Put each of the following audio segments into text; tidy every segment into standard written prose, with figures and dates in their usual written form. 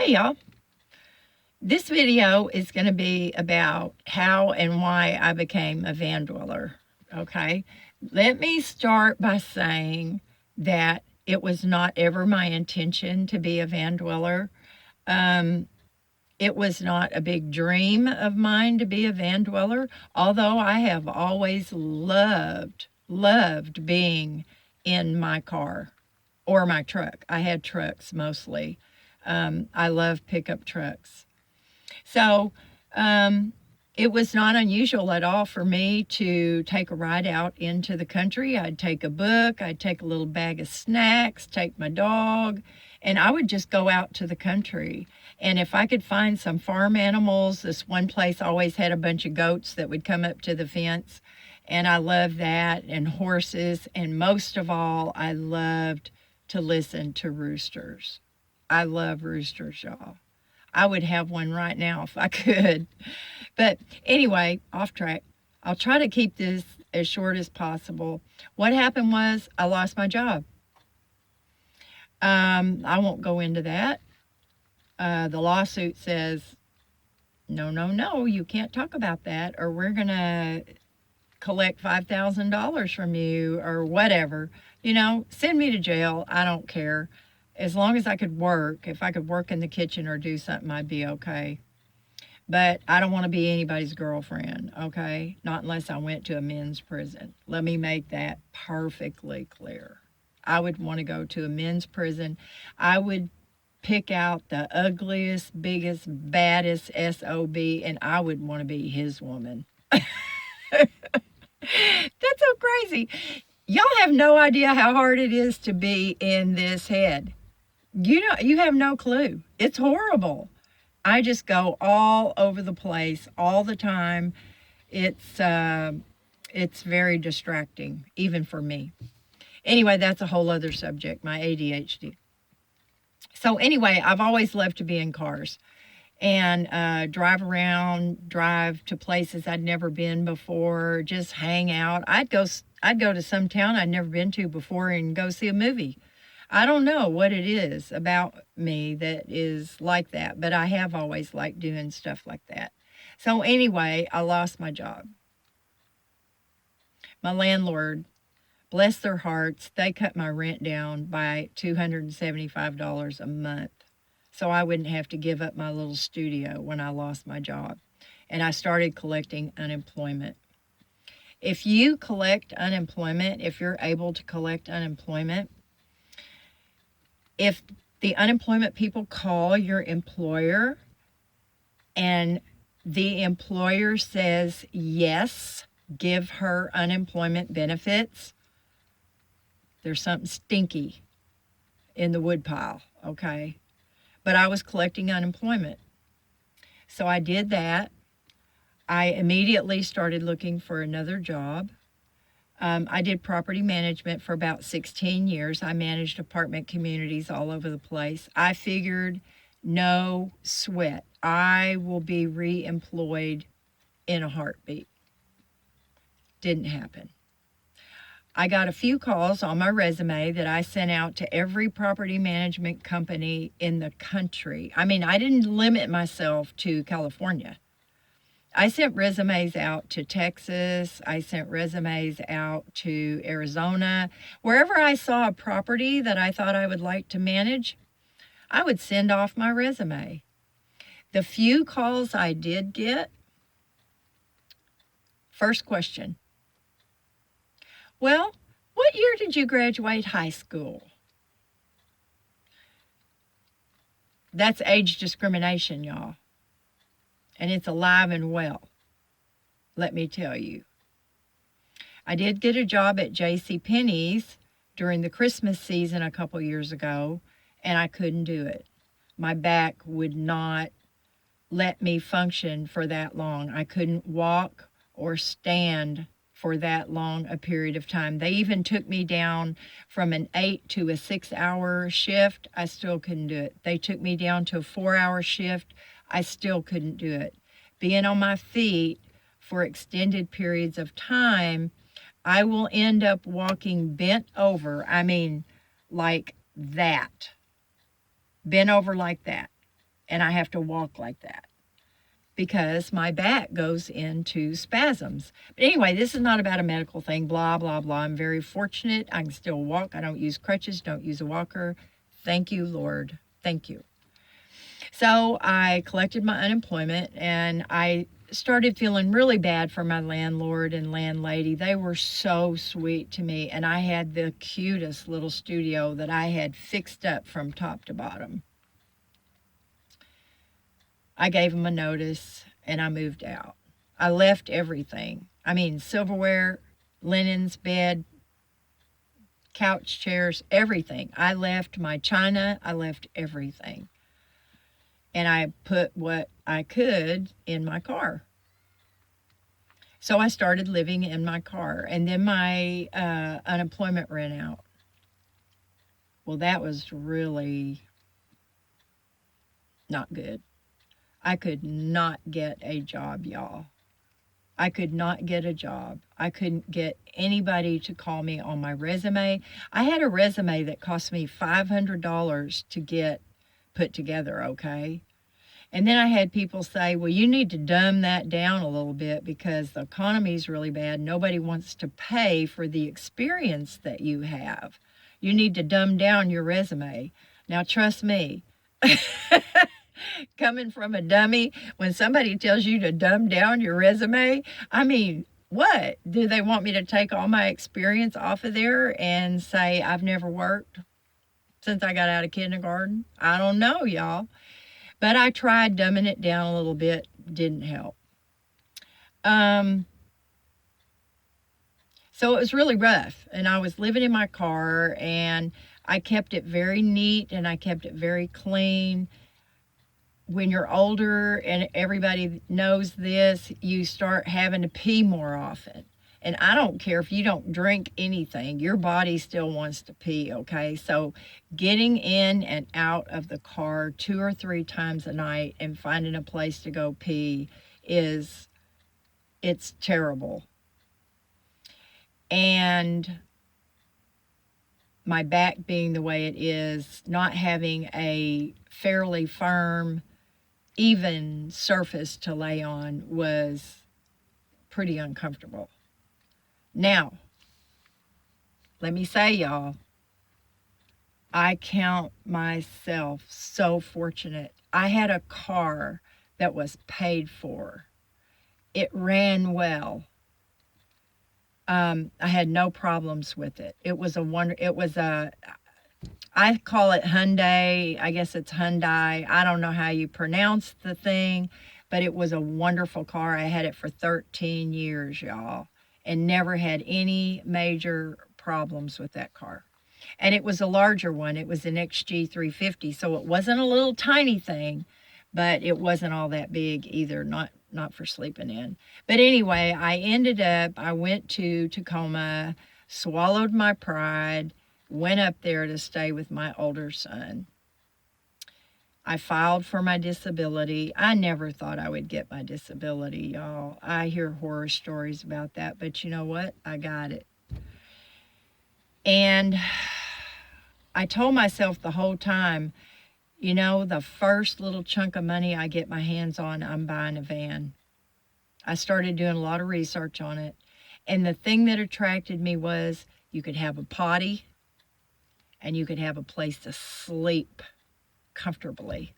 Hey y'all, this video is going to be about how and why I became a van dweller. Okay, let me start by saying that it was not ever my intention to be a van dweller. Um, it was not a big dream of mine to be a van dweller, although I have always loved being in my car or my truck. I had trucks mostly. I love pickup trucks. So it was not unusual at all for me to take a ride out into the country. I'd take a book, I'd take a little bag of snacks, take my dog, and I would just go out to the country. And if I could find some farm animals, this one place always had a bunch of goats that would come up to the fence. And I loved that, and horses. And most of all, I loved to listen to roosters. I love roosters, y'all. I would have one right now if I could. But anyway, off track. I'll try to keep this as short as possible. What happened was I lost my job. I won't go into that. The lawsuit says, no, you can't talk about that, or we're going to collect $5,000 from you, or whatever. Send me to jail. I don't care. As long as I could work, if I could work in the kitchen or do something, I'd be okay. But I don't want to be anybody's girlfriend, okay? Not unless I went to a men's prison. Let me make that perfectly clear. I would want to go to a men's prison. I would pick out the ugliest, biggest, baddest SOB, and I would want to be his woman. That's so crazy. Y'all have no idea how hard it is to be in this head. You have no clue. It's horrible. I just go all over the place all the time. It's very distracting, even for me. Anyway, that's a whole other subject, my ADHD. So anyway, I've always loved to be in cars and drive around, drive to places I'd never been before, just hang out. I'd go to some town I'd never been to before and go see a movie. I don't know what it is about me that is like that, but I have always liked doing stuff like that. So anyway, I lost my job. My landlord, bless their hearts, they cut my rent down by $275 a month. So I wouldn't have to give up my little studio when I lost my job. And I started collecting unemployment. If you collect unemployment, if you're able to collect unemployment, if the unemployment people call your employer and the employer says, yes, give her unemployment benefits, there's something stinky in the woodpile, okay? But I was collecting unemployment. So I did that. I immediately started looking for another job. I did property management for about 16 years. I managed apartment communities all over the place. I figured, no sweat. I will be re-employed in a heartbeat. Didn't happen. I got a few calls on my resume that I sent out to every property management company in the country. I mean, I didn't limit myself to California. I sent resumes out to Texas. I sent resumes out to Arizona. Wherever I saw a property that I thought I would like to manage, I would send off my resume. The few calls I did get, first question, well, what year did you graduate high school? That's age discrimination, y'all. And it's alive and well, let me tell you. I did get a job at J.C. Penney's during the Christmas season a couple years ago, and I couldn't do it. My back would not let me function for that long. I couldn't walk or stand for that long a period of time. They even took me down from an 8 to a 6-hour shift. I still couldn't do it. They took me down to a 4-hour shift. I still couldn't do it. Being on my feet for extended periods of time, I will end up walking bent over. I mean, like that. Bent over like that. and I have to walk like that because my back goes into spasms. But anyway, this is not about a medical thing, blah, blah, blah. I'm very fortunate. I can still walk. I don't use crutches, don't use a walker. Thank you, Lord. Thank you. So I collected my unemployment and I started feeling really bad for my landlord and landlady. They were so sweet to me, and I had the cutest little studio that I had fixed up from top to bottom. I gave them a notice and I moved out. I left everything. I mean, silverware, linens, bed, couch, chairs, everything. I left my china, I left everything. And I put what I could in my car. So I started living in my car, and then my unemployment ran out. Well, that was really not good. I could not get a job, y'all. I could not get a job. I couldn't get anybody to call me on my resume. I had a resume that cost me $500 to get put together, okay? And then I had people say, well, you need to dumb that down a little bit because the economy is really bad. Nobody wants to pay for the experience that you have. You need to dumb down your resume. Now, trust me, coming from a dummy, when somebody tells you to dumb down your resume, I mean, what? Do they want me to take all my experience off of there and say I've never worked since I got out of kindergarten? I don't know, y'all. But I tried dumbing it down a little bit, didn't help. So it was really rough, and I was living in my car, and I kept it very neat, and I kept it very clean. When you're older, and everybody knows this, you start having to pee more often. And I don't care if you don't drink anything, your body still wants to pee, okay? So getting in and out of the car 2 or 3 times a night and finding a place to go pee it's terrible. And my back being the way it is, not having a fairly firm, even surface to lay on was pretty uncomfortable. Now, let me say, y'all, I count myself so fortunate. I had a car that was paid for. It ran well. I had no problems with it. I call it Hyundai. I guess it's Hyundai. I don't know how you pronounce the thing, but it was a wonderful car. I had it for 13 years, y'all, and never had any major problems with that car. And it was a larger one. It was an XG350, so it wasn't a little tiny thing, but it wasn't all that big either, not for sleeping in. But anyway, I went to Tacoma, swallowed my pride, went up there to stay with my older son. I filed for my disability. I never thought I would get my disability, y'all. I hear horror stories about that, but you know what? I got it. And I told myself the whole time, you know, the first little chunk of money I get my hands on, I'm buying a van. I started doing a lot of research on it. And the thing that attracted me was you could have a potty and you could have a place to sleep comfortably.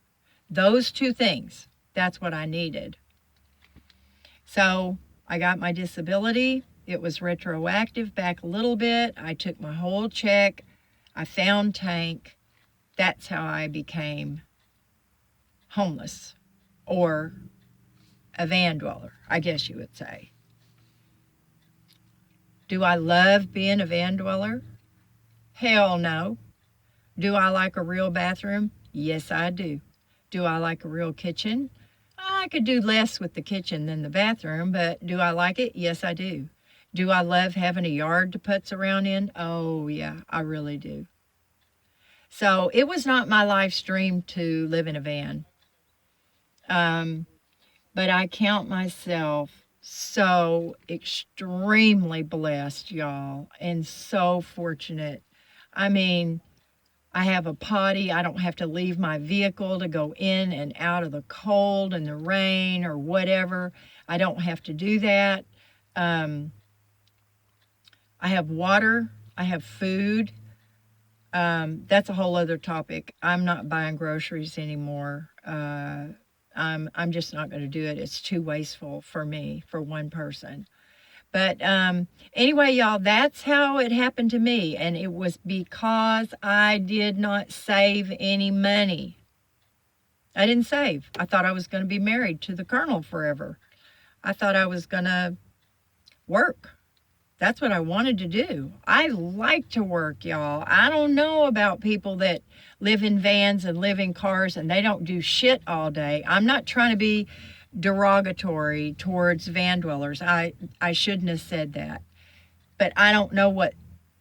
Those 2 things, that's what I needed. So I got my disability. It was retroactive back a little bit. I took my whole check. I found Tank. That's how I became homeless, or a van dweller, I guess you would say. Do I love being a van dweller? Hell no. Do I like a real bathroom? Yes, I do. Do I like a real kitchen? I could do less with the kitchen than the bathroom, but do I like it? Yes, I do. Do I love having a yard to putz around in? Oh, yeah, I really do. So it was not my life's dream to live in a van. But I count myself so extremely blessed, y'all, and so fortunate. I mean, I have a potty. I don't have to leave my vehicle to go in and out of the cold and the rain or whatever. I don't have to do that. Um, I have water. I have food. That's a whole other topic. I'm not buying groceries anymore. I'm just not going to do it. It's too wasteful for me, for one person. But anyway, y'all, that's how it happened to me. And it was because I did not save any money. I didn't save. I thought I was going to be married to the Colonel forever. I thought I was going to work. That's what I wanted to do. I like to work, y'all. I don't know about people that live in vans and live in cars and they don't do shit all day. I'm not trying to be derogatory towards van dwellers. I shouldn't have said that. But I don't know what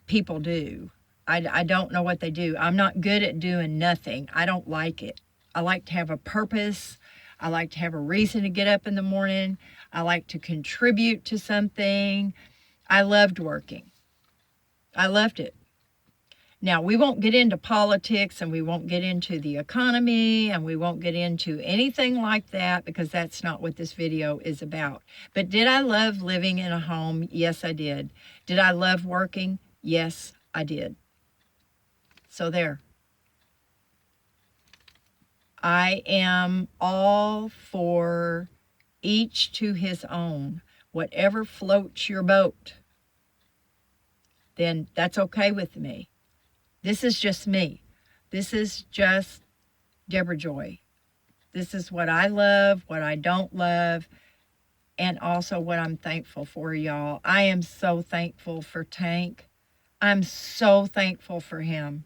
people do. I don't know what they do. I'm not good at doing nothing. I don't like it. I like to have a purpose. I like to have a reason to get up in the morning. I like to contribute to something. I loved working. I loved it. Now, we won't get into politics and we won't get into the economy and we won't get into anything like that because that's not what this video is about. But did I love living in a home? Yes, I did. Did I love working? Yes, I did. So there. I am all for each to his own. Whatever floats your boat, then that's okay with me. This is just me. This is just Deborah Joy. This is what I love, what I don't love, and also what I'm thankful for, y'all. I am so thankful for Tank. I'm so thankful for him.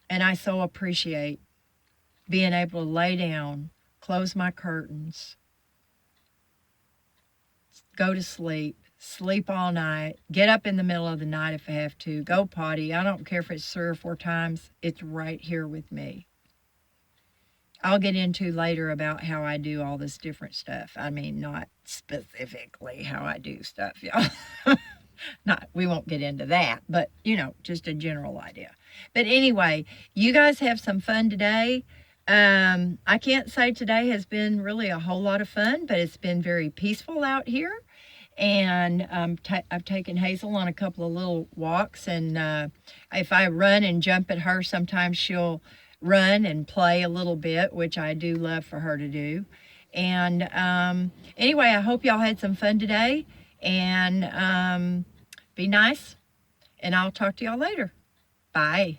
And I so appreciate being able to lay down, close my curtains, go to sleep, sleep all night, get up in the middle of the night if I have to, go potty. I don't care if it's 3 or 4 times. It's right here with me. I'll get into later about how I do all this different stuff. I mean, not specifically how I do stuff, y'all. We won't get into that, but, just a general idea. But anyway, you guys have some fun today. I can't say today has been really a whole lot of fun, but it's been very peaceful out here. And I've taken Hazel on a couple of little walks, and if I run and jump at her, sometimes she'll run and play a little bit, which I do love for her to do. And anyway, I hope y'all had some fun today, and be nice, and I'll talk to y'all later. Bye.